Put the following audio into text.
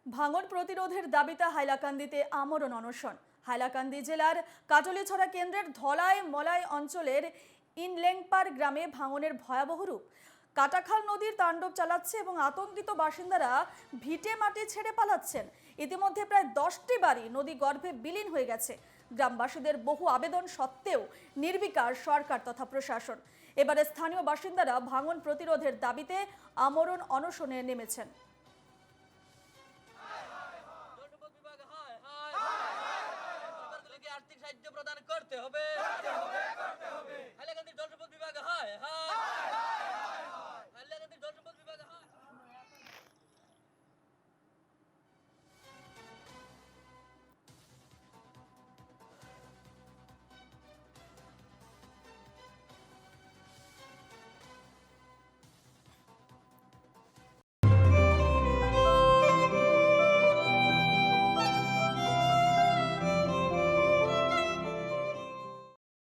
ভাঙন প্রতিরোধের দাবিতে হাইলাকান্দিতে আমরণ অনশন। হাইলাকান্দি জেলার কাটলিছড়া কেন্দ্রের ধলাই মলাই অঞ্চলের ইনলেংপার গ্রামে ভাঙনের ভয়াবহ রূপ। কাটাখাল নদীর তাণ্ডব চালাচ্ছে এবং আতঙ্কিত বাসিন্দারা ভিটে মাটি ছেড়ে পালাচ্ছেন। ইতিমধ্যে প্রায় 10টি বাড়ি নদী গর্ভে বিলীন হয়ে গেছে। গ্রামবাসীদের বহু আবেদন সত্ত্বেও নির্বিকার সরকার তথা প্রশাসন। এবারে স্থানীয় বাসিন্দারা ভাঙন প্রতিরোধের দাবিতে আমরণ অনশনে নেমেছেন।